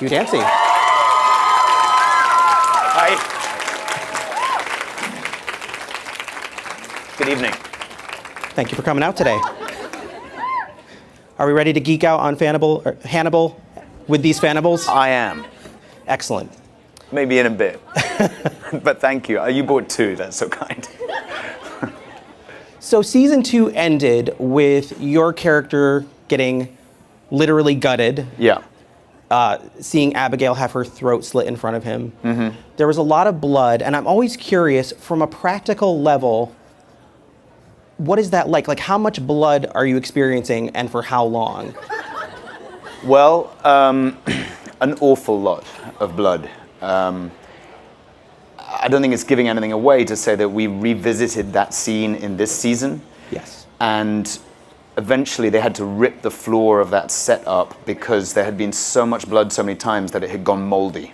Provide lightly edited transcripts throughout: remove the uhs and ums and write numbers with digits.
Hugh Dancy. Hi. Good evening. Thank you for coming out today. Are we ready to geek out on Hannibal with these Fannibals? I am. Excellent. Maybe in a bit. But thank you. You bought 2. That's so kind. So season 2 ended with your character getting literally gutted. Yeah. Seeing Abigail have her throat slit in front of him. Mm-hmm. There was a lot of blood, and I'm always curious, from a practical level, what is that like? Like, how much blood are you experiencing, and for how long? Well, an awful lot of blood. I don't think it's giving anything away to say that we revisited that scene in this season. Yes. And eventually they had to rip the floor of that set up because there had been so much blood so many times that it had gone moldy.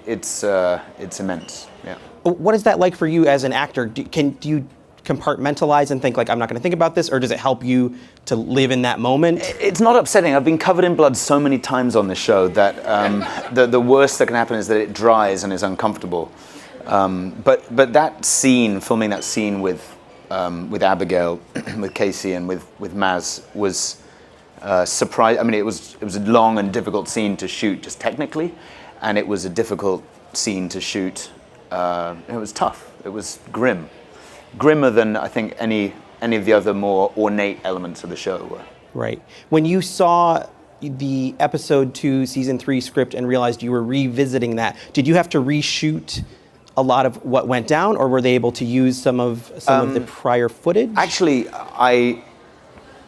It's immense. Yeah. What is that like for you as an actor? Do you compartmentalize and think like, I'm not going to think about this, or does it help you to live in that moment? It's not upsetting. I've been covered in blood so many times on this show that the worst that can happen is that it dries and is uncomfortable. But that scene, filming that scene with Abigail, with Casey, and with Maz was surprise. I mean, it was a long and difficult scene to shoot, just technically, and it was a difficult scene to shoot. It was tough. It was grimmer than I think any of the other more ornate elements of the show were. Right. When you saw the episode 2, season 3 script and realized you were revisiting that, did you have to reshoot a lot of what went down, or were they able to use some of the prior footage? Actually,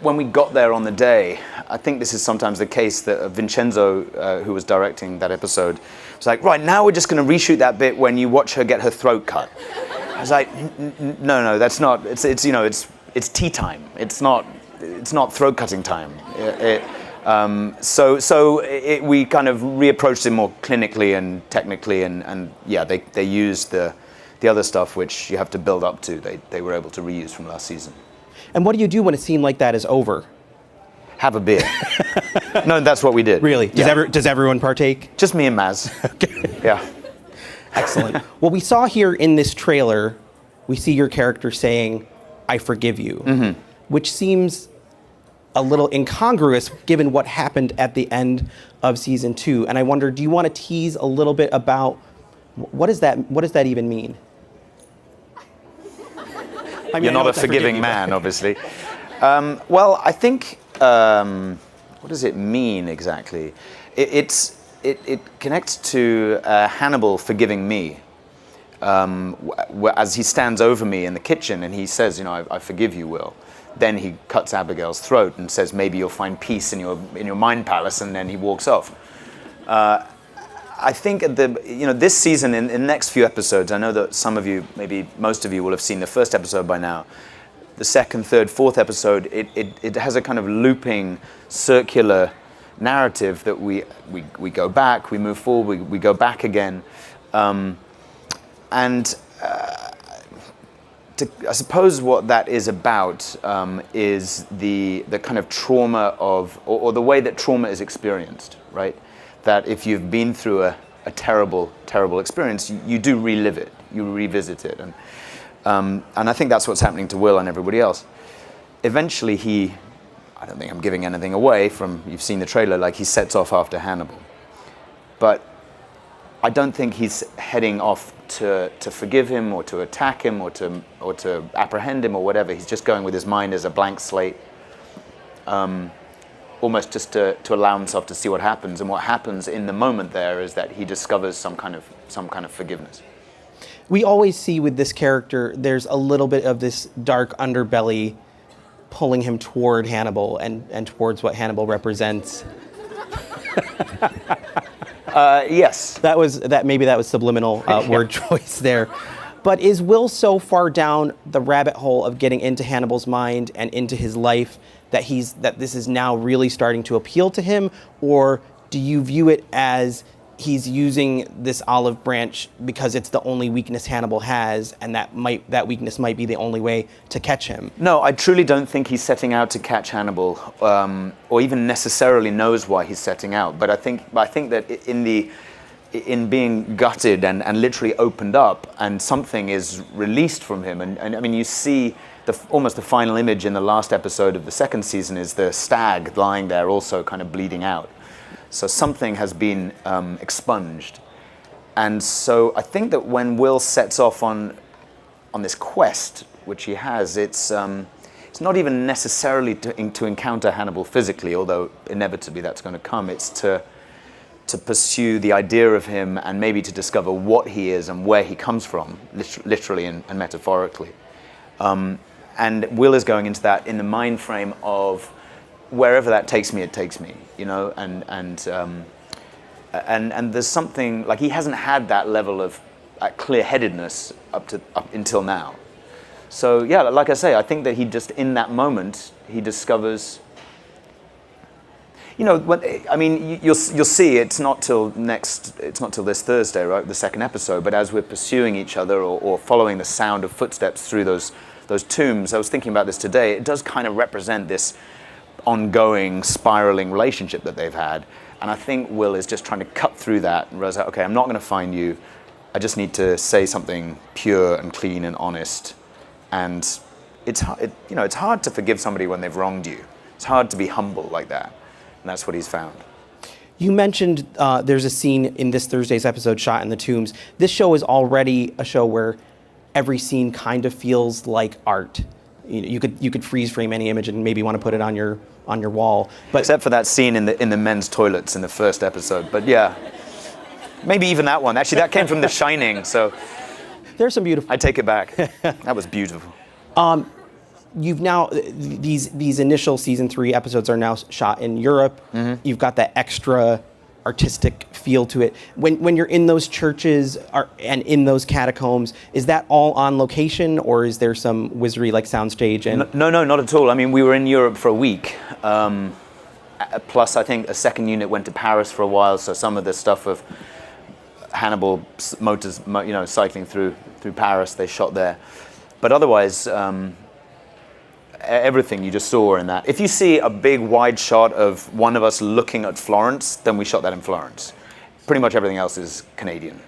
when we got there on the day, I think this is sometimes the case that Vincenzo, who was directing that episode, was like, right, now we're just going to reshoot that bit when you watch her get her throat cut. I was like, no, that's not. It's tea time. It's not throat cutting time. We kind of reapproached it more clinically and technically, and yeah, they used the other stuff which you have to build up to. They were able to reuse from last season. And what do you do when a scene like that is over? Have a beer. No, that's what we did. Really? Does everyone partake? Just me and Maz. Okay. Yeah. Excellent. Well, we saw here in this trailer, we see your character saying, "I forgive you," mm-hmm. which seems a little incongruous given what happened at the end of season 2. And I wonder, do you want to tease a little bit about what does that even mean? I mean, you're not a forgiving man, obviously. Well, I think, what does it mean exactly? It connects to Hannibal forgiving me. As he stands over me in the kitchen and he says, I forgive you, Will. Then he cuts Abigail's throat and says, maybe you'll find peace in your mind palace, and then he walks off. I think this season, in the next few episodes, I know that some of you, maybe most of you, will have seen the first episode by now. The second, third, fourth episode, it has a kind of looping, circular narrative that we go back, we move forward, we go back again, I suppose what that is about is the kind of trauma of, or the way that trauma is experienced, right? That if you've been through a terrible, terrible experience, you do relive it, you revisit it. And I think that's what's happening to Will and everybody else. Eventually I don't think I'm giving anything away from, you've seen the trailer, like he sets off after Hannibal. But I don't think he's heading off to forgive him or to attack him or to apprehend him or whatever. He's just going with his mind as a blank slate. Almost just to allow himself to see what happens, and what happens in the moment there is that he discovers some kind of forgiveness. We always see with this character, there's a little bit of this dark underbelly pulling him toward Hannibal and towards what Hannibal represents. Yes. Maybe that was subliminal word choice there. But is Will so far down the rabbit hole of getting into Hannibal's mind and into his life that this is now really starting to appeal to him? Or do you view it as he's using this olive branch because it's the only weakness Hannibal has, and that weakness might be the only way to catch him. No, I truly don't think he's setting out to catch Hannibal, or even necessarily knows why he's setting out. But I think that in being gutted and literally opened up, and something is released from him, and I mean, you see almost the final image in the last episode of the second season is the stag lying there, also kind of bleeding out. So something has been expunged. And so I think that when Will sets off on this quest, which he has, it's not even necessarily to encounter Hannibal physically, although inevitably that's going to come. It's to pursue the idea of him, and maybe to discover what he is and where he comes from, literally and metaphorically. And Will is going into that in the mind frame of wherever that takes me, it takes me, you know, and there's something, like, he hasn't had that level of clear-headedness up until now. So yeah, like I say, I think that he just, in that moment, he discovers, you know, you'll see it's not till this Thursday, right, the second episode, but as we're pursuing each other or following the sound of footsteps through those tombs, I was thinking about this today, it does kind of represent this ongoing, spiraling relationship that they've had. And I think Will is just trying to cut through that and realize, okay, I'm not going to find you. I just need to say something pure and clean and honest. And it's hard to forgive somebody when they've wronged you. It's hard to be humble like that. And that's what he's found. You mentioned there's a scene in this Thursday's episode shot in the tombs. This show is already a show where every scene kind of feels like art. You could freeze frame any image and maybe want to put it on your wall. But except for that scene in the men's toilets in the first episode. But yeah, maybe even that one. Actually, that came from The Shining. So there's some beautiful. I take it back. That was beautiful. You've now these initial season 3 episodes are now shot in Europe. Mm-hmm. You've got that extra artistic feel to it. When you're in those churches and in those catacombs, is that all on location, or is there some wizardry like soundstage? And no, not at all. I mean, we were in Europe for a week. Plus, I think a second unit went to Paris for a while, so some of the stuff of Hannibal motors, cycling through Paris, they shot there. But otherwise, everything you just saw in that. If you see a big wide shot of one of us looking at Florence, then we shot that in Florence. Pretty much everything else is Canadian.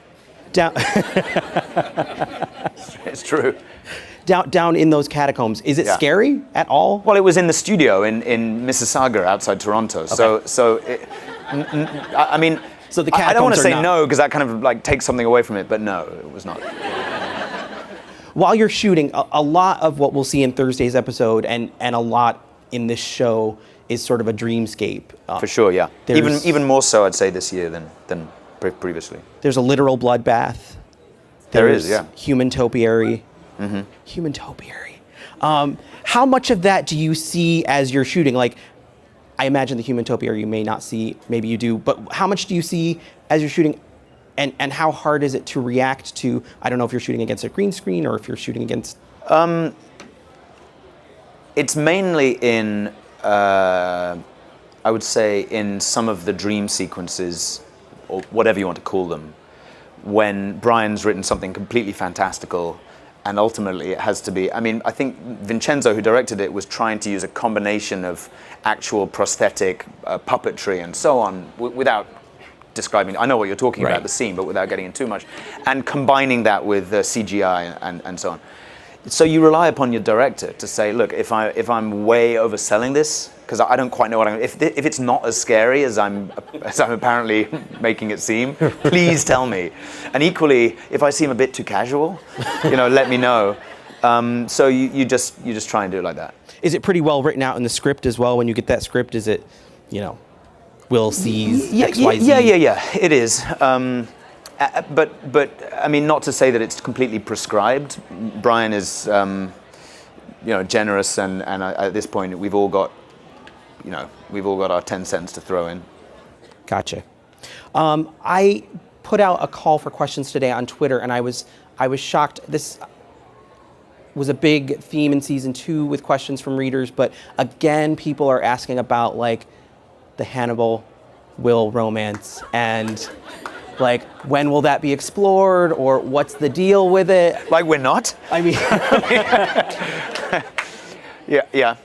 It's true. Down in those catacombs, is it scary at all? Well, it was in the studio in Mississauga outside Toronto. Okay. So I mean, so the I don't want to say no, because that kind of like takes something away from it, but no, it was not. While you're shooting, a lot of what we'll see in Thursday's episode and a lot in this show is sort of a dreamscape. For sure, yeah. Even more so, I'd say, this year than previously. There's a literal bloodbath. There is, yeah. Human topiary. Mm-hmm. Human topiary. How much of that do you see as you're shooting? Like, I imagine the human topiary you may not see, maybe you do, but how much do you see as you're shooting? And how hard is it to react to, I don't know if you're shooting against a green screen or if you're shooting against... It's mainly in, I would say, in some of the dream sequences, or whatever you want to call them, when Brian's written something completely fantastical, and ultimately it has to be, I mean, I think Vincenzo, who directed it, was trying to use a combination of actual prosthetic, puppetry and so on, without describing, I know what you're talking about, the scene, but without getting in too much, and combining that with CGI and so on. So you rely upon your director to say, look, if I'm way overselling this, because I don't quite know what if it's not as scary as I'm apparently making it seem, please tell me. And equally, if I seem a bit too casual, let me know. So you just try and do it like that. Is it pretty well written out in the script as well? When you get that script, is it, Will sees XYZ? Yeah, it is. But I mean, not to say that it's completely prescribed. Brian is, generous, and at this point, we've all got our 10 cents to throw in. Gotcha. I put out a call for questions today on Twitter, and I was shocked. This was a big theme in season 2 with questions from readers, but again, people are asking about like the Hannibal Will romance, and like, when will that be explored, or what's the deal with it? Like we're not? I mean, Yeah.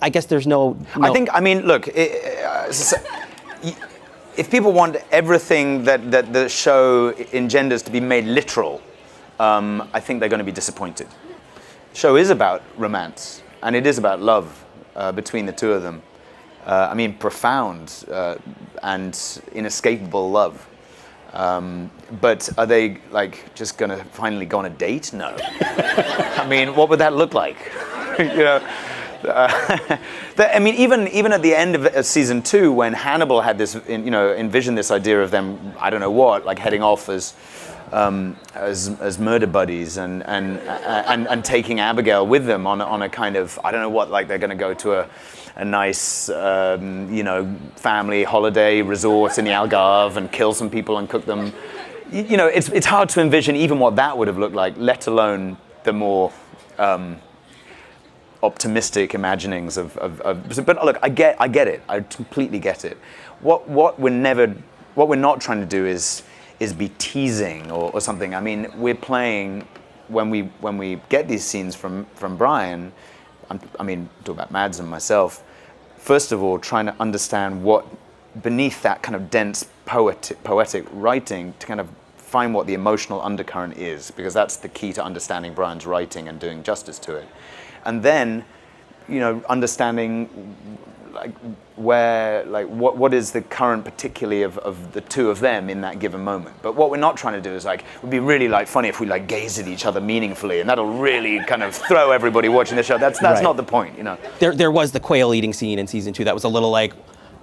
I guess there's no. I think, I mean, look, if people want everything that the show engenders to be made literal, I think they're going to be disappointed. The show is about romance, and it is about love between the two of them. I mean, profound and inescapable love. But are they like just going to finally go on a date? No. I mean, what would that look like? You know. I mean, even at the end of season 2, when Hannibal had this, envisioned this idea of them, I don't know what, like heading off as murder buddies and taking Abigail with them on a kind of, I don't know what, like they're going to go to a nice, family holiday resort in the Algarve and kill some people and cook them. It's hard to envision even what that would have looked like, let alone the more optimistic imaginings of. But look, I get it. I completely get it. What we're not trying to do is be teasing or something. I mean, we're playing when we get these scenes from Brian. Talk about Mads and myself. First of all, trying to understand what beneath that kind of dense poetic writing, to kind of find what the emotional undercurrent is, because that's the key to understanding Brian's writing and doing justice to it. And then, understanding what is the current particularly of the two of them in that given moment. But what we're not trying to do is it would be really funny if we gaze at each other meaningfully, and that'll really kind of throw everybody watching the show. That's right. Not the point, There was the quail eating scene in season 2 that was a little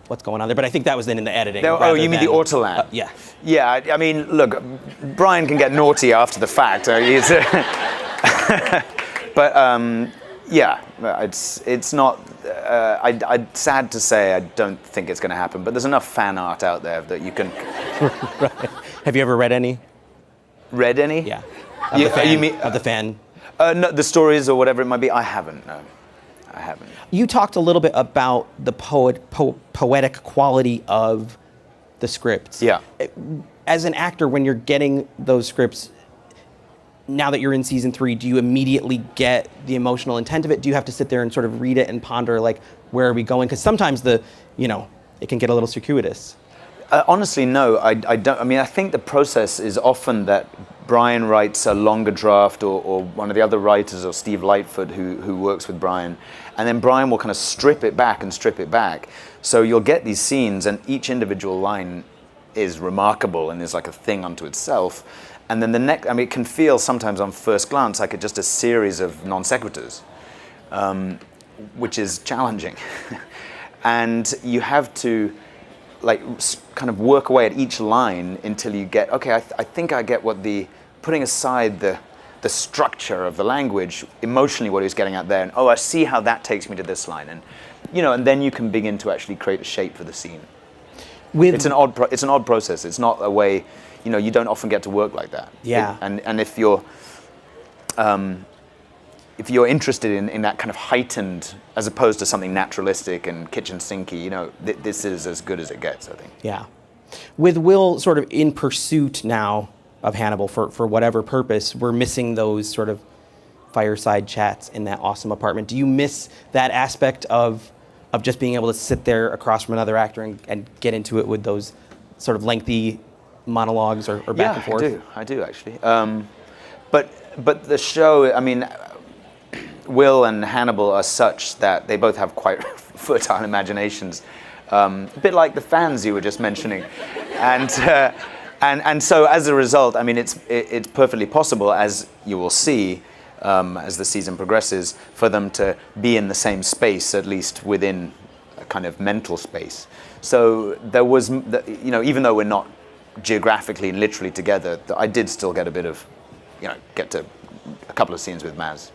what's going on there? But I think that was then in the editing. You mean the ortolan? Yeah. Yeah, I mean, look, Brian can get naughty after the fact. Yeah, it's not. I'm sad to say I don't think it's going to happen, but there's enough fan art out there that you can. Right. Have you ever read any? Read any? Yeah. Of the fan? No, the stories or whatever it might be. I haven't. No, I haven't. You talked a little bit about the poetic quality of the scripts. Yeah. As an actor, when you're getting those scripts, now that you're in season 3, do you immediately get the emotional intent of it? Do you have to sit there and sort of read it and ponder, where are we going? Because sometimes it can get a little circuitous. Honestly, no, I don't. I mean, I think the process is often that Brian writes a longer draft, or one of the other writers, or Steve Lightfoot, who works with Brian, and then Brian will kind of strip it back. So you'll get these scenes, and each individual line is remarkable and is like a thing unto itself. And then it can feel sometimes on first glance like just a series of non sequiturs, which is challenging. And you have to kind of work away at each line until you get, okay, I think I get putting aside the structure of the language, emotionally what he was getting at there, and I see how that takes me to this line. And, and then you can begin to actually create a shape for the scene. It's an odd process. It's not a way, you don't often get to work like that. Yeah. And if you're interested in that kind of heightened, as opposed to something naturalistic and kitchen sinky, this is as good as it gets, I think. Yeah. With Will sort of in pursuit now of Hannibal for whatever purpose, we're missing those sort of fireside chats in that awesome apartment. Do you miss that aspect of just being able to sit there across from another actor and get into it with those sort of lengthy monologues or back and forth? Yeah, I do actually. But the show, I mean, Will and Hannibal are such that they both have quite fertile imaginations, a bit like the fans you were just mentioning, and so as a result, I mean, it's perfectly possible, as you will see, as the season progresses, for them to be in the same space, at least within a kind of mental space. So there was, even though we're not geographically and literally together, I did still get a bit of, get to a couple of scenes with Maz.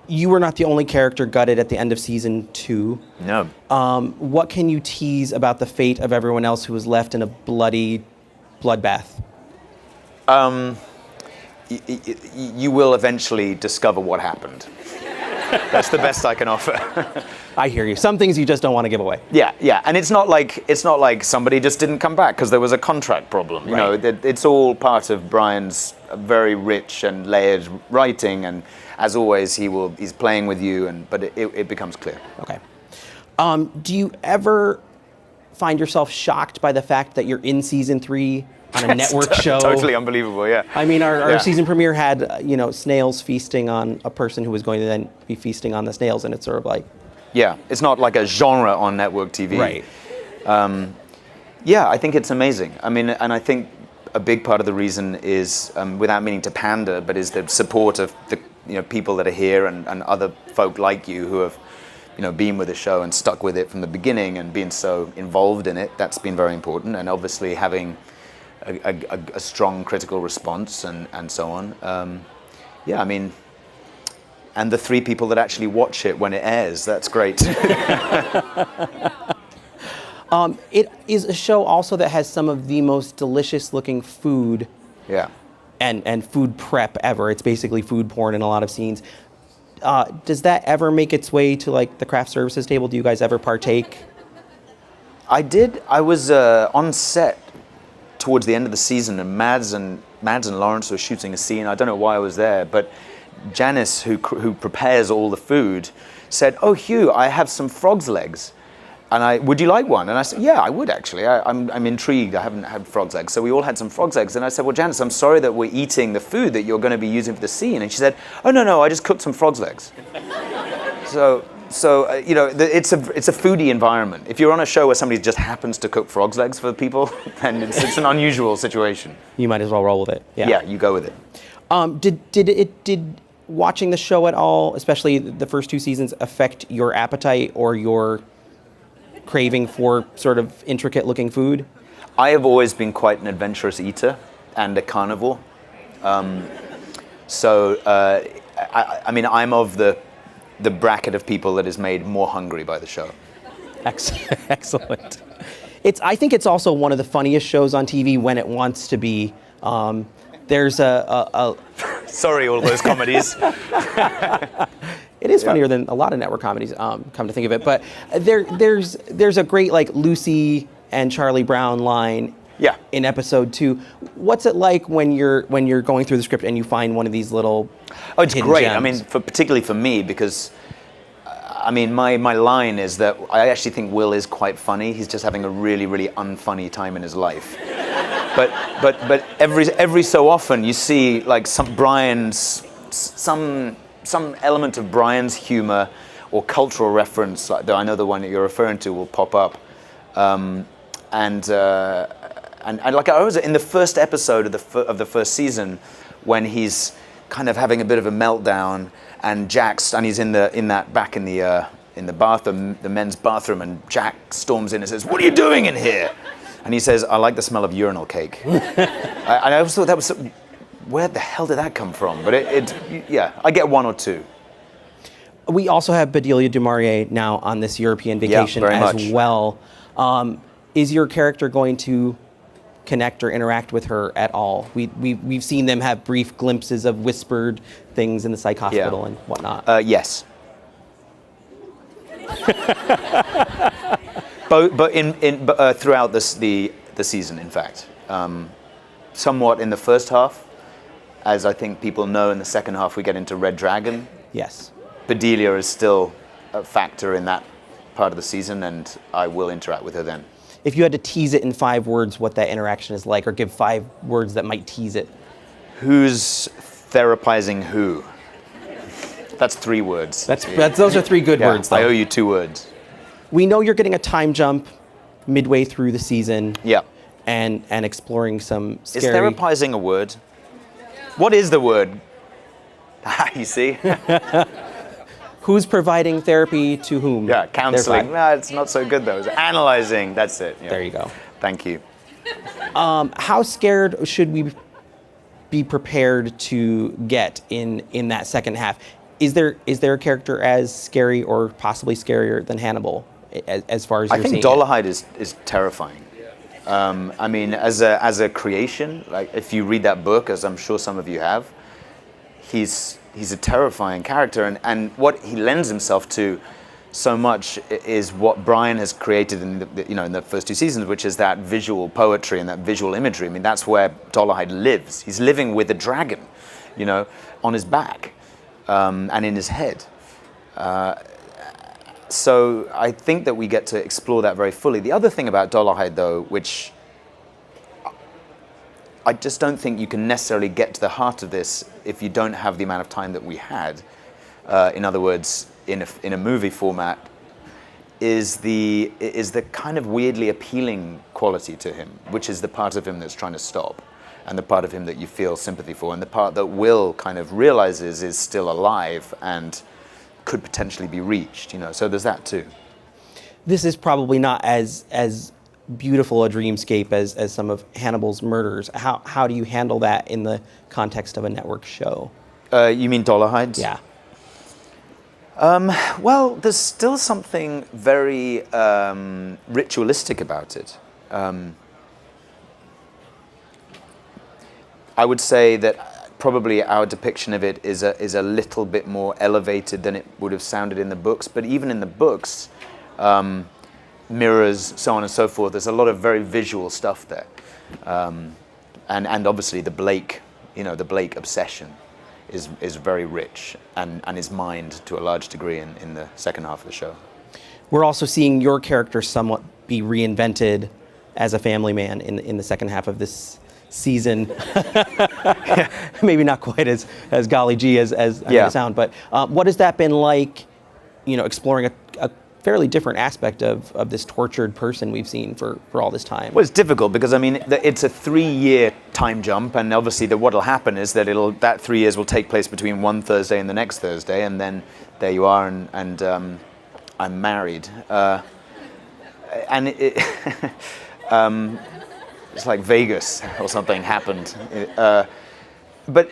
You were not the only character gutted at the end of season 2. No. What can you tease about the fate of everyone else who was left in a bloody bloodbath? You will eventually discover what happened. That's the best I can offer. I hear you. Some things you just don't want to give away. Yeah, and it's not like somebody just didn't come back because there was a contract problem. You know, it's all part of Brian's very rich and layered writing, and as always, he's playing with you, but it becomes clear. Okay. Do you ever find yourself shocked by the fact that you're in season 3 on a network show? Totally unbelievable, yeah. I mean, our season premiere had snails feasting on a person who was going to then be feasting on the snails, and it's sort of like... Yeah, it's not like a genre on network TV. Right. Yeah, I think it's amazing. I mean, and I think a big part of the reason is, without meaning to pander, but is the support of the people that are here and other folk like you who have been with the show and stuck with it from the beginning and been so involved in it. That's been very important, and obviously having a strong critical response and so on. Yeah, I mean, and the 3 people that actually watch it when it airs, that's great. It is a show also that has some of the most delicious looking food. Yeah. And food prep ever. It's basically food porn in a lot of scenes. Does that ever make its way to like the craft services table? Do you guys ever partake? I did. I was on set towards the end of the season, and Mads and Lawrence were shooting a scene. I don't know why I was there, but Janice, who prepares all the food, said, "Oh, Hugh, I have some frog's legs. And would you like one?" And I said, "Yeah, I would actually. I'm intrigued. I haven't had frog's eggs." So we all had some frog's eggs. And I said, "Well, Janice, I'm sorry that we're eating the food that you're going to be using for the scene." And she said, "Oh, no, I just cooked some frog's legs." So it's a foodie environment. If you're on a show where somebody just happens to cook frog's legs for people, then it's an unusual situation. You might as well roll with it. Yeah, you go with it. Did watching the show at all, especially the first 2 seasons, affect your appetite or your craving for sort of intricate looking food? I have always been quite an adventurous eater and a carnivore. I mean, I'm of the bracket of people that is made more hungry by the show. Excellent. I think it's also one of the funniest shows on TV when it wants to be. There's a Sorry, all those comedies. It is funnier than a lot of network comedies, come to think of it. But there's a great like Lucy and Charlie Brown line in episode 2. What's it like when you're going through the script and you find one of these little Oh, it's great. gems? I mean, particularly for me, because I mean, my line is that I actually think Will is quite funny. He's just having a really, really unfunny time in his life. But every so often you see like some element of Brian's humor or cultural reference, like I know the one that you're referring to will pop up, and like I was in the first episode of the first season when he's kind of having a bit of a meltdown, and he's in the bathroom, the men's bathroom, and Jack storms in and says, "What are you doing in here?" And he says, "I like the smell of urinal cake." I always thought that was, where the hell did that come from? But I get 1 or 2. We also have Bedelia du Maurier now on this European vacation very as much. well. Is your character going to connect or interact with her at all? We've seen them have brief glimpses of whispered things in the psych hospital and whatnot. Yes. but throughout the season, in fact, somewhat in the first half, as I think people know. In the second half, we get into Red Dragon. Yes. Bedelia is still a factor in that part of the season, and I will interact with her then. If you had to tease it in 5 words what that interaction is like, or give 5 words that might tease it. Who's therapizing who? That's 3 words. Those are 3 good words, though. I owe you 2 words. We know you're getting a time jump midway through the season. Yeah. And exploring some scary... Is therapizing a word? What is the word? You see? Who's providing therapy to whom? Yeah, counseling. No, it's not so good though. It's analyzing. That's it. Yeah. There you go. Thank you. How scared should we be prepared to get in that second half? Is there a character as scary or possibly scarier than Hannibal as far as you're seeing I think Dolarhyde is terrifying. I mean, as a creation, like if you read that book, as I'm sure some of you have, he's he's a terrifying character, and what he lends himself to so much is what Brian has created in in the first 2 seasons, which is that visual poetry and that visual imagery. I mean, that's where Dolarhyde lives. He's living with a dragon, on his back and in his head. So I think that we get to explore that very fully. The other thing about Dolarhyde, though, which I just don't think you can necessarily get to the heart of this if you don't have the amount of time that we had. In other words, in a movie format, is the kind of weirdly appealing quality to him, which is the part of him that's trying to stop, and the part of him that you feel sympathy for, and the part that Will kind of realizes is still alive and could potentially be reached. So there's that too. This is probably not as beautiful a dreamscape as some of Hannibal's murders. How do you handle that in the context of a network show? You mean Dolarhyde? Yeah. Well, there's still something very ritualistic about it. I would say that probably our depiction of it is a little bit more elevated than it would have sounded in the books. But even in the books, mirrors, so on and so forth, there's a lot of very visual stuff there. And obviously the Blake obsession is very rich and is mined to a large degree in the second half of the show. We're also seeing your character somewhat be reinvented as a family man in the second half of this season. Maybe not quite as golly gee as I made it sound, but what has that been like, exploring a fairly different aspect of this tortured person we've seen for all this time? Well, it's difficult because, I mean, it's a 3-year time jump, and obviously what'll happen is that that 3 years will take place between one Thursday and the next Thursday, and then there you are, and I'm married. And it's like Vegas or something happened. But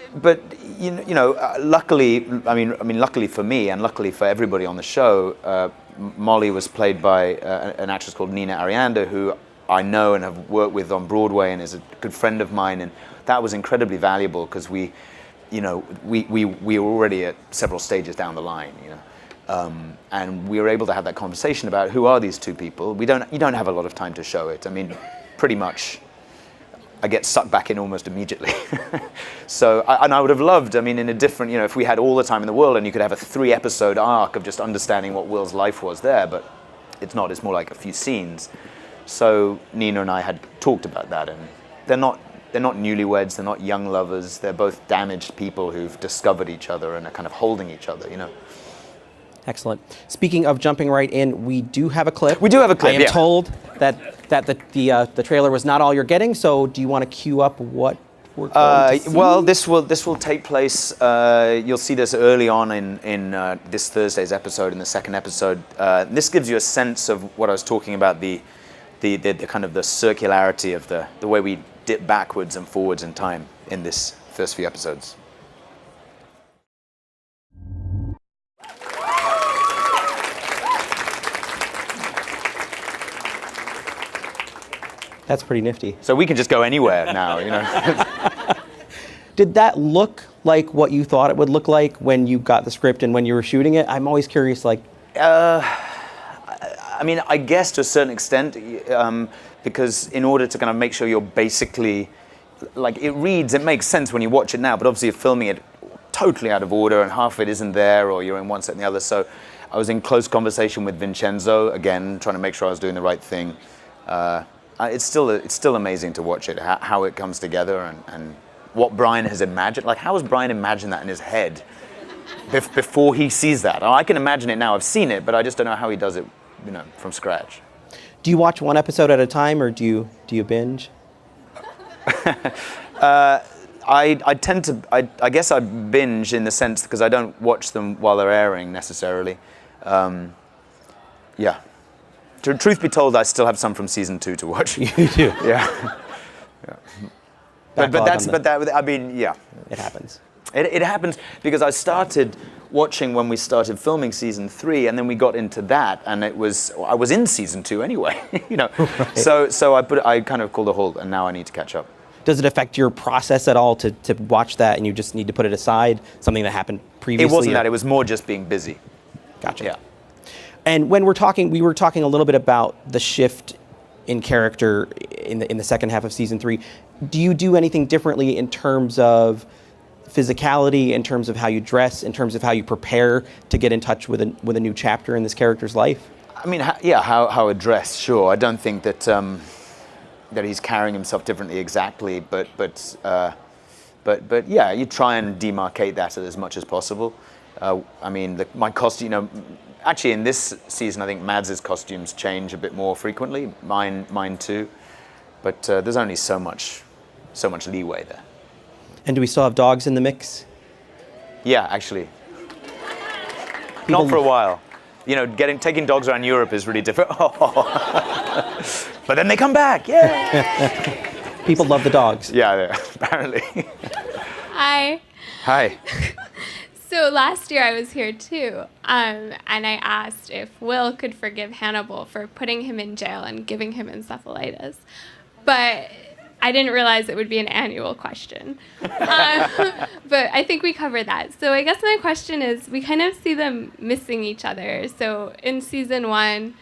luckily, I mean, luckily for me and luckily for everybody on the show, Molly was played by an actress called Nina Arianda, who I know and have worked with on Broadway and is a good friend of mine, and that was incredibly valuable because we were already at several stages down the line, and we were able to have that conversation about who are these two people. You don't have a lot of time to show it. I mean, pretty much I get sucked back in almost immediately. So, I would have loved, I mean, in a different, if we had all the time in the world and you could have a 3-episode arc of just understanding what Will's life was there, but it's not, it's more like a few scenes. So Nina and I had talked about that, and they're not newlyweds, they're not young lovers, they're both damaged people who've discovered each other and are kind of holding each other, Excellent. Speaking of jumping right in, we do have a clip. We do have a clip, I am told that the trailer was not all you're getting, so do you want to cue up what we're going to see? Well, this will take place, you'll see this early on in this Thursday's episode, in the second episode. This gives you a sense of what I was talking about, the kind of the circularity of the way we dip backwards and forwards in time in this first few episodes. That's pretty nifty. So we can just go anywhere now, Did that look like what you thought it would look like when you got the script and when you were shooting it? I'm always curious, like... I mean, I guess to a certain extent, because in order to kind of make sure you're basically... Like, it makes sense when you watch it now, but obviously you're filming it totally out of order and half of it isn't there, or you're in one set and the other. So I was in close conversation with Vincenzo, again, trying to make sure I was doing the right thing. It's still amazing to watch it, how it comes together and what Brian has imagined. Like, how has Brian imagined that in his head before he sees that? I can imagine it now. I've seen it, but I just don't know how he does it, from scratch. Do you watch one episode at a time, or do you binge? I tend to. I guess I binge in the sense because I don't watch them while they're airing necessarily. Yeah. Truth be told, I still have some from season 2 to watch. You do? Yeah. I mean, yeah. It happens. It happens because I started watching when we started filming season 3, and then we got into that, and I was in season 2 anyway, Right. So I kind of called a halt, and now I need to catch up. Does it affect your process at all to watch that and you just need to put it aside, something that happened previously? It wasn't that. It was more just being busy. Gotcha. Yeah. And when we were talking a little bit about the shift in character in the second half of season 3. Do you do anything differently in terms of physicality, in terms of how you dress, in terms of how you prepare to get in touch with a new chapter in this character's life? I mean, how a dress, sure. I don't think that that he's carrying himself differently exactly, but yeah, you try and demarcate that as much as possible. I mean, my costume, actually in this season, I think Mads' costumes change a bit more frequently. Mine too, but there's only so much leeway there. And do we still have dogs in the mix? Yeah, actually. Not for a while. Taking dogs around Europe is really difficult. But then they come back, yeah. People love the dogs. Yeah, apparently. Hi. Hi. So last year I was here too, and I asked if Will could forgive Hannibal for putting him in jail and giving him encephalitis. But I didn't realize it would be an annual question. But I think we covered that. So I guess my question is, we kind of see them missing each other. So in season 1,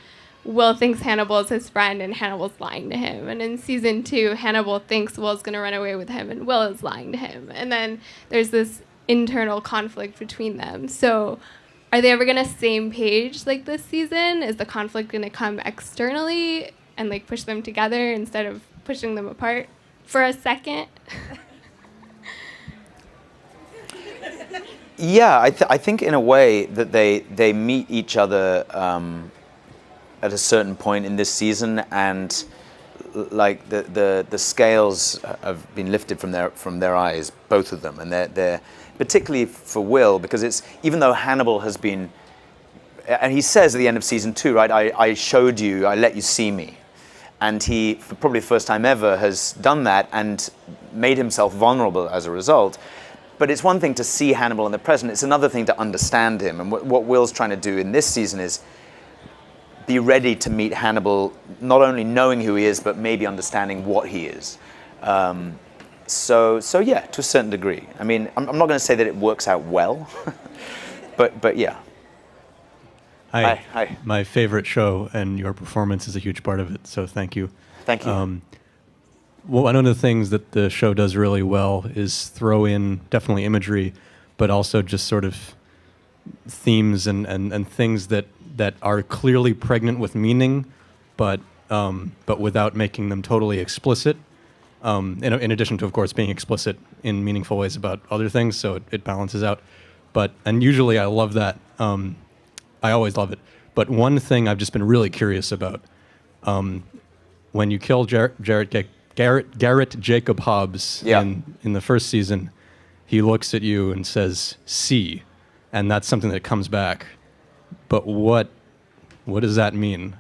Will thinks Hannibal is his friend and Hannibal's lying to him. And in season 2, Hannibal thinks Will's going to run away with him and Will is lying to him. And then there's this internal conflict between them. So are they ever going to same page like this season? Is the conflict going to come externally and like push them together instead of pushing them apart for a second? Yeah, I think in a way that they meet each other at a certain point in this season, and like the scales have been lifted from their eyes, both of them, and they're particularly for Will, because it's, even though Hannibal has been, and he says at the end of season 2, right, I showed you, I let you see me. And he, for probably the first time ever, has done that and made himself vulnerable as a result. But it's one thing to see Hannibal in the present, it's another thing to understand him. And what Will's trying to do in this season is be ready to meet Hannibal, not only knowing who he is, but maybe understanding what he is. So yeah, to a certain degree. I mean, I'm not going to say that it works out well, but yeah. Hi. Hi. My favorite show, and your performance is a huge part of it, so thank you. Thank you. Well, one of the things that the show does really well is throw in definitely imagery, but also just sort of themes and things that are clearly pregnant with meaning, but without making them totally explicit. In addition to, of course, being explicit in meaningful ways about other things, so it balances out. And usually I love that. I always love it. But one thing I've just been really curious about, when you kill Garrett Jacob Hobbs in the first season, he looks at you and says, "See," and that's something that comes back. But what does that mean?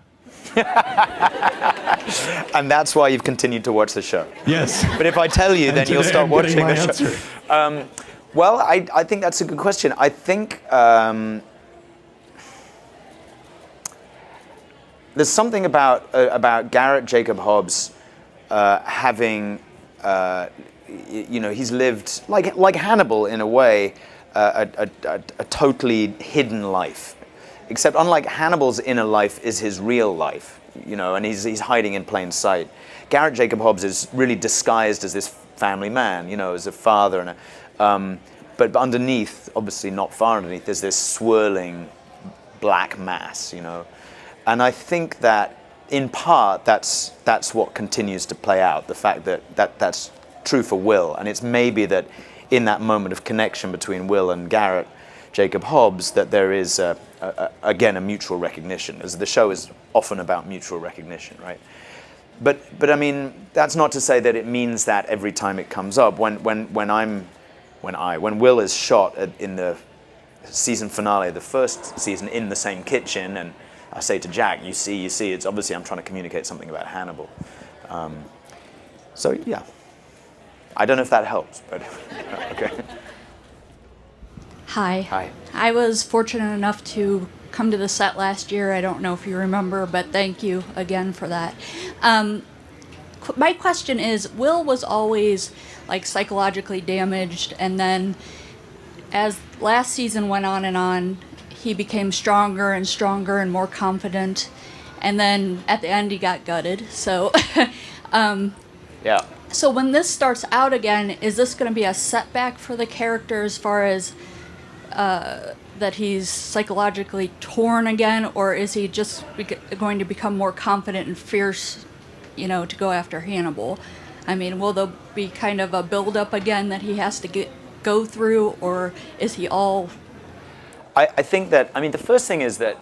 And that's why you've continued to watch the show. Yes. But if I tell you, then you'll stop watching the show. Well, I think that's a good question. I think there's something about Garrett Jacob Hobbs having, he's lived like Hannibal in a way, a totally hidden life. Except unlike Hannibal's inner life is his real life, and he's hiding in plain sight. Garrett Jacob Hobbs is really disguised as this family man, as a father, and but underneath, obviously not far underneath, there's this swirling black mass, And I think that in part that's what continues to play out, the fact that's true for Will, and it's maybe that in that moment of connection between Will and Garrett Jacob Hobbs that there is again a mutual recognition, as the show is often about mutual recognition, right? But I mean, that's not to say that it means that every time it comes up. When Will is shot in the season finale of the first season in the same kitchen, and I say to Jack, you see, it's obviously I'm trying to communicate something about Hannibal. So yeah, I don't know if that helps, but okay. Hi. Hi. I was fortunate enough to come to the set last year. I don't know if you remember, but thank you again for that. my question is, Will was always like psychologically damaged, and then as last season went on, he became stronger and stronger and more confident, and then at the end he got gutted. So, Yeah. so when this starts out again, is this going to be a setback for the character as far as that he's psychologically torn again, or is he just going to become more confident and fierce, to go after Hannibal? I mean, will there be kind of a build-up again that he has to go through, or is he all... I think that, the first thing is that,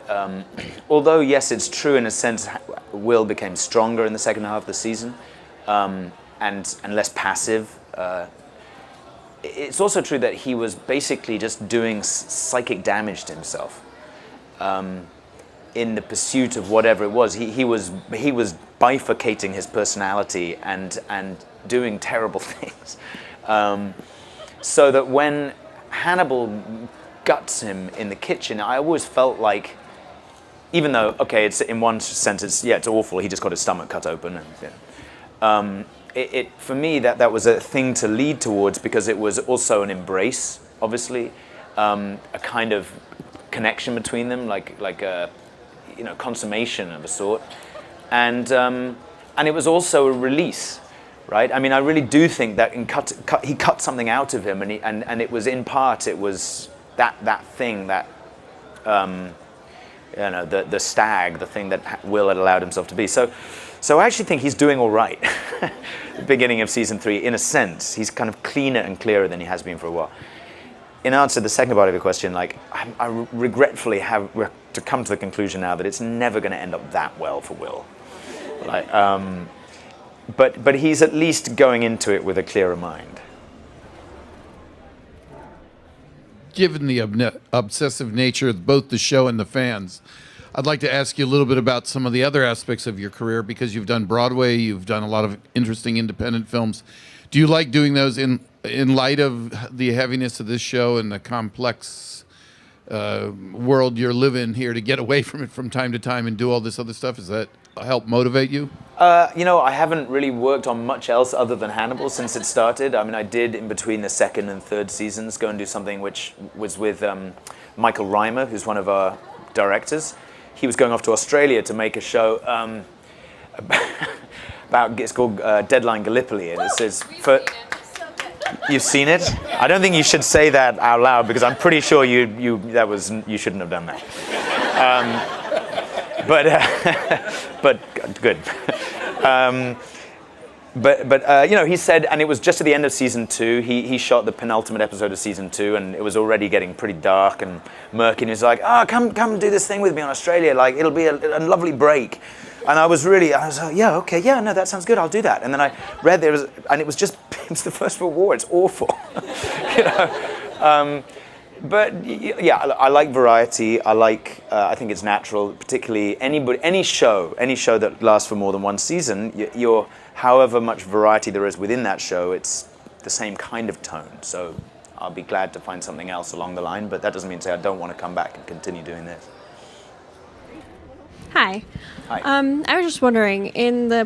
although, yes, it's true in a sense, Will became stronger in the second half of the season, and less passive. It's also true that he was basically just doing psychic damage to himself in the pursuit of whatever it was. He was bifurcating his personality and doing terrible things, so that when Hannibal guts him in the kitchen, I always felt like, even though, okay, it's in one sense, it's awful. He just got his stomach cut open, and for me that was a thing to lead towards, because it was also an embrace, obviously, a kind of connection between them, like a consummation of a sort, and it was also a release, right? I really do think that he cut something out of him, and it was in part, it was that thing that the stag, the thing that Will had allowed himself to be. So I actually think he's doing all right. The beginning of season 3, in a sense, he's kind of cleaner and clearer than he has been for a while. In answer to the second part of your question, I regretfully have to come to the conclusion now that it's never going to end up that well for Will. But he's at least going into it with a clearer mind. Given the obsessive nature of both the show and the fans, I'd like to ask you a little bit about some of the other aspects of your career, because you've done Broadway, you've done a lot of interesting independent films. Do you like doing those in light of the heaviness of this show and the complex world you're living here, to get away from it from time to time and do all this other stuff? Does that help motivate you? I haven't really worked on much else other than Hannibal since it started. I did, in between the second and third seasons, go and do something which was with Michael Reimer, who's one of our directors. He was going off to Australia to make a show it's called Deadline Gallipoli, and it says... You've seen it? I don't think you should say that out loud, because I'm pretty sure you shouldn't have done that. But good. He said, and it was just at the end of season 2. He shot the penultimate episode of season 2, and it was already getting pretty dark and murky. And he's like, come do this thing with me on Australia. It'll be a lovely break. And I was like, yeah, okay, yeah, no, that sounds good. I'll do that. And then I read it was the First World War. It's awful, But yeah, I like variety. I think it's natural, particularly any show that lasts for more than one season. You're, however much variety there is within that show, it's the same kind of tone. So I'll be glad to find something else along the line, but that doesn't mean to say I don't want to come back and continue doing this. Hi. Hi. I was just wondering, in the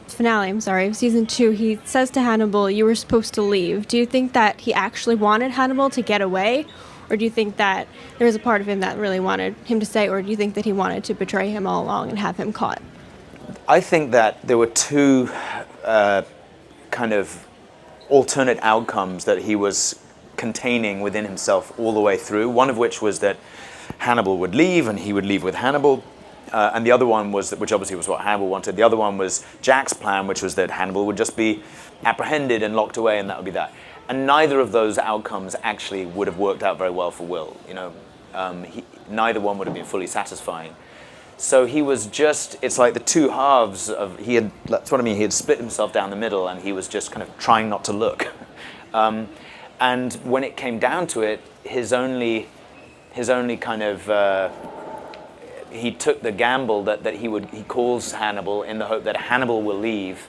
finale, of season 2, he says to Hannibal, "You were supposed to leave." Do you think that he actually wanted Hannibal to get away? Or do you think that there was a part of him that really wanted him to stay? Or do you think that he wanted to betray him all along and have him caught? I think that there were two kind of alternate outcomes that he was containing within himself all the way through. One of which was that Hannibal would leave and he would leave with Hannibal. And the other one was, which obviously was what Hannibal wanted, the other one was Jack's plan, which was that Hannibal would just be apprehended and locked away, and that would be that. And neither of those outcomes actually would have worked out very well for Will. Neither one would have been fully satisfying. So he was just, it's like the two halves of, that's what I mean, he had split himself down the middle, and he was just kind of trying not to look. And when it came down to it, his only kind of, he took the gamble that he calls Hannibal in the hope that Hannibal will leave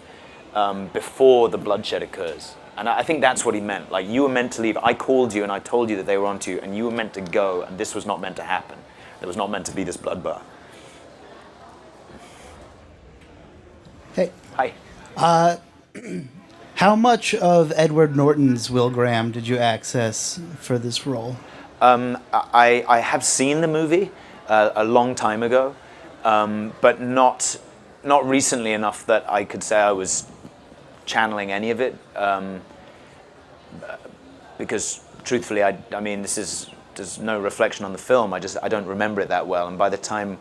before the bloodshed occurs. And I think that's what he meant. Like, you were meant to leave. I called you and I told you that they were onto you, and you were meant to go, and this was not meant to happen. There was not meant to be this bloodbath. Hey. Hi. How much of Edward Norton's Will Graham did you access for this role? I have seen the movie a long time ago, but not recently enough that I could say I was channeling any of it. Because truthfully, I mean, there's no reflection on the film. I don't remember it that well. And by the time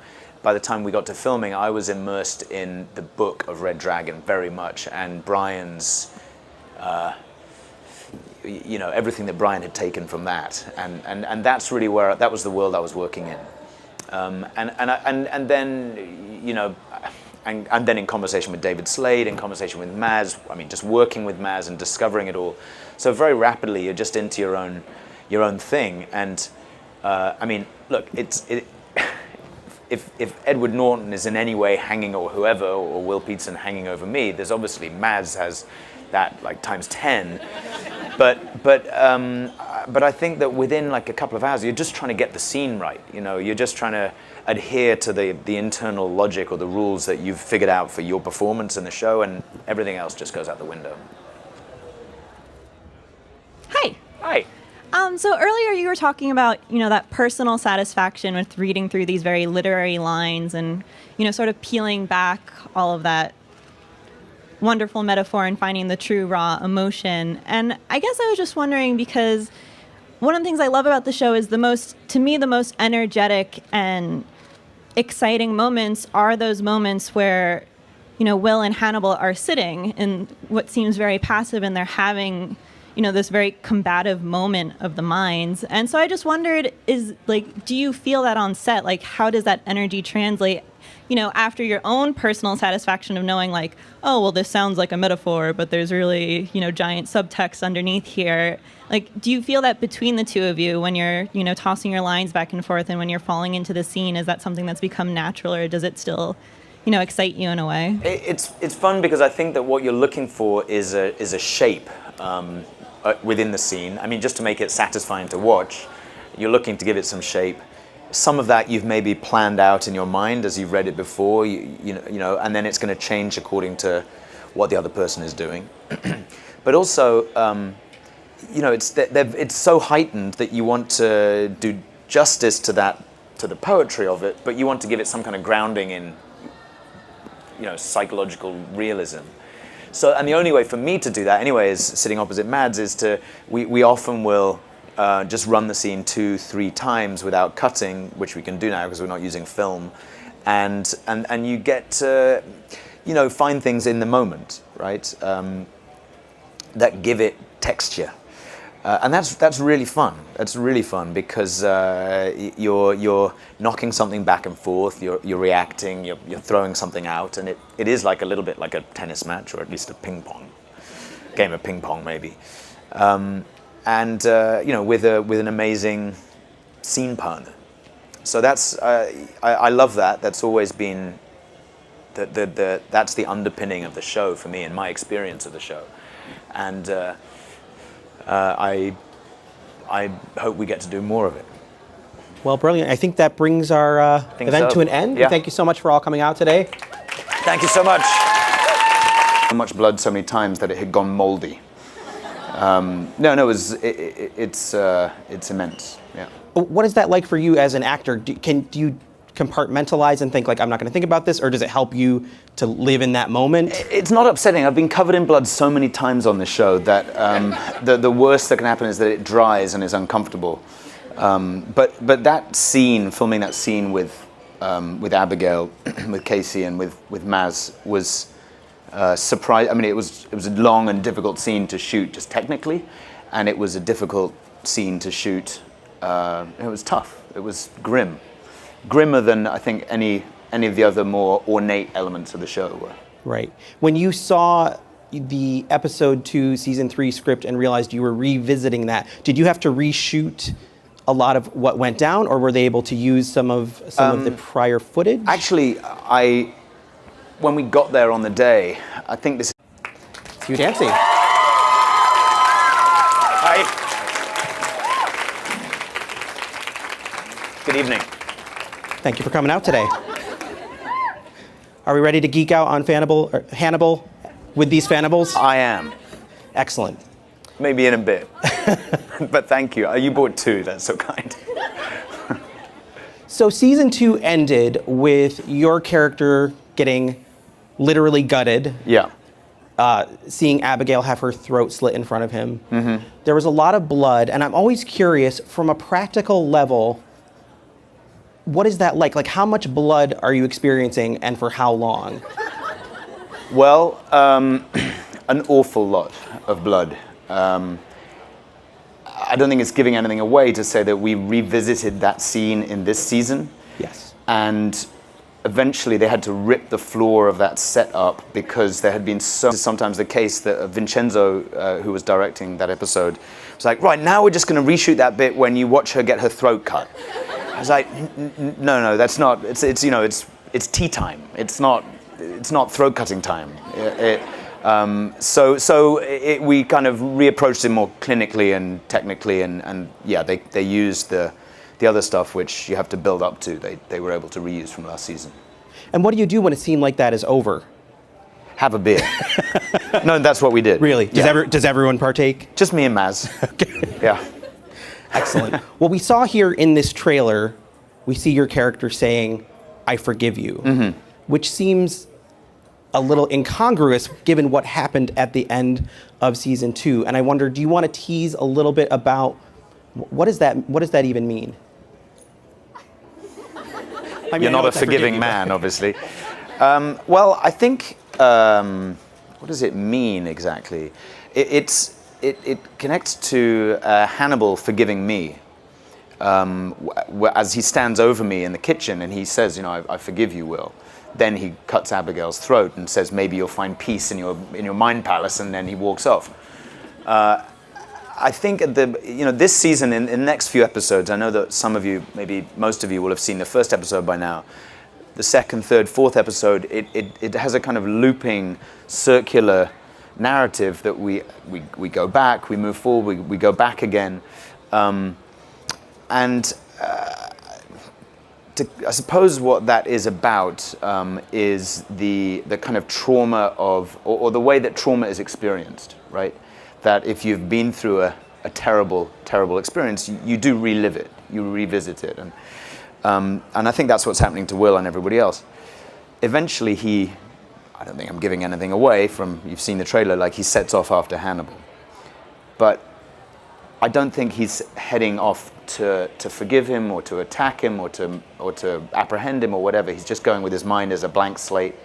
we got to filming, I was immersed in the book of Red Dragon very much, and Brian's. Everything that Brian had taken from that, and that's really that was the world I was working in, and then in conversation with David Slade, in conversation with Maz, I mean, just working with Maz and discovering it all. So very rapidly, you're just into your own thing, and I mean, look, if Edward Norton is in any way hanging, or whoever, or Will Peterson hanging over me, there's obviously Maz has that like times 10, but I think that within like a couple of hours, you're just trying to get the scene right. You're just trying to adhere to the internal logic or the rules that you've figured out for your performance in the show, and everything else just goes out the window. Hi. Hi. So earlier you were talking about, that personal satisfaction with reading through these very literary lines and, sort of peeling back all of that wonderful metaphor and finding the true raw emotion. And I guess I was just wondering, because one of the things I love about the show is the most energetic and exciting moments are those moments where, Will and Hannibal are sitting in what seems very passive, and they're having, this very combative moment of the minds. And so I just wondered, do you feel that on set? Like, how does that energy translate, after your own personal satisfaction of knowing, like, oh, well, this sounds like a metaphor, but there's really, giant subtext underneath here. Like, do you feel that between the two of you when you're, tossing your lines back and forth and when you're falling into the scene, is that something that's become natural, or does it still, excite you in a way? It's fun because I think that what you're looking for is a shape within the scene. I mean, just to make it satisfying to watch, you're looking to give it some shape. Some of that you've maybe planned out in your mind as you've read it before, and then it's going to change according to what the other person is doing. But also, it's so heightened that you want to do justice to the poetry of it, but you want to give it some kind of grounding in, psychological realism. So, and the only way for me to do that, anyway, is sitting opposite Mads, is we often will just run the scene 2-3 times without cutting, which we can do now because we're not using film, and you get to, find things in the moment, right, that give it texture. And that's really fun. That's really fun because you're knocking something back and forth. You're reacting. You're throwing something out, and it is like a little bit like a tennis match, or at least a game of ping pong maybe. With an amazing scene partner. So that's I love that. That's always been that's the underpinning of the show for me, and my experience of the show, and. I hope we get to do more of it. Well, brilliant. I think that brings our event to an end. Yeah. Thank you so much for all coming out today. Thank you so much. So much blood so many times that it had gone moldy. It's immense. Yeah. What is that like for you as an actor? Do you compartmentalize and think, like, I'm not going to think about this, or does it help you to live in that moment? It's not upsetting. I've been covered in blood so many times on this show that the worst that can happen is that it dries and is uncomfortable. But that scene, filming that scene with Abigail, with Casey, and with Maz was surprising. I mean, it was a long and difficult scene to shoot, just technically, and it was a difficult scene to shoot. It was tough. It was grimmer than I think any of the other more ornate elements of the show were. Right. When you saw the episode 2, season 3 script and realized you were revisiting that, did you have to reshoot a lot of what went down, or were they able to use some of the prior footage? Actually, when we got there on the day, I think this. It's Hugh Dancy. Hi. Good evening. Thank you for coming out today. Are we ready to geek out on Hannibal with these Hannibals? I am. Excellent. Maybe in a bit. But thank you. You bought 2. That's so kind. So season 2 ended with your character getting literally gutted. Yeah. Seeing Abigail have her throat slit in front of him. Mm-hmm. There was a lot of blood, and I'm always curious, from a practical level, what is that like? Like, how much blood are you experiencing, and for how long? Well, an awful lot of blood. I don't think it's giving anything away to say that we revisited that scene in this season. Yes. And eventually they had to rip the floor of that set up because there had been sometimes the case that Vincenzo, who was directing that episode, was like, right, now we're just going to reshoot that bit when you watch her get her throat cut. I was like, no, that's not, it's tea time. It's not throat cutting time. We kind of reapproached it more clinically and technically, and yeah, they used the other stuff which you have to build up to. They were able to reuse from last season. And what do you do when a scene like that is over? Have a beer. No, that's what we did. Really? Yeah. Does everyone partake? Just me and Maz. Okay. Yeah. Excellent. Well, we saw here in this trailer, we see your character saying, "I forgive you," mm-hmm. which seems a little incongruous given what happened at the end of season 2. And I wonder, do you want to tease a little bit about what does that even mean? I mean, You're not a forgiving man, obviously. Well, I think, what does it mean exactly? It connects to Hannibal forgiving me. As he stands over me in the kitchen and he says, I forgive you, Will. Then he cuts Abigail's throat and says, maybe you'll find peace in your mind palace, and then he walks off. I think this season, in the next few episodes, I know that some of you, maybe most of you, will have seen the first episode by now. The second, third, fourth episode, it has a kind of looping, circular narrative that we go back, we move forward, we go back again. I suppose what that is about is the kind of trauma of, or the way that trauma is experienced, right? That if you've been through a terrible, terrible experience, you do relive it, you revisit it. And I think that's what's happening to Will and everybody else. Eventually I don't think I'm giving anything away from, you've seen the trailer, like he sets off after Hannibal. But I don't think he's heading off to forgive him or to attack him or to apprehend him or whatever. He's just going with his mind as a blank slate,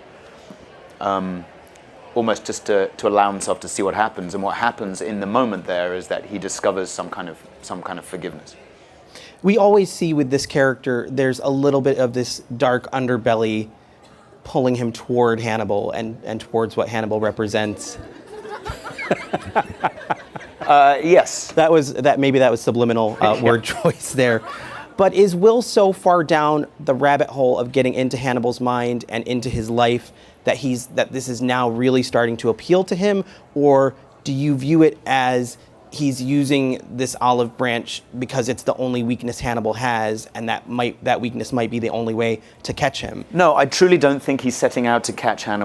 almost just to allow himself to see what happens. And what happens in the moment there is that he discovers some kind of forgiveness. We always see with this character, there's a little bit of this dark underbelly pulling him toward Hannibal and towards what Hannibal represents. Yes. Maybe that was subliminal word choice there. But is Will so far down the rabbit hole of getting into Hannibal's mind and into his life that this is now really starting to appeal to him? Or do you view it as he's using this olive branch because it's the only weakness Hannibal has, and that weakness might be the only way to catch him? No, I truly don't think he's setting out to catch Hannibal.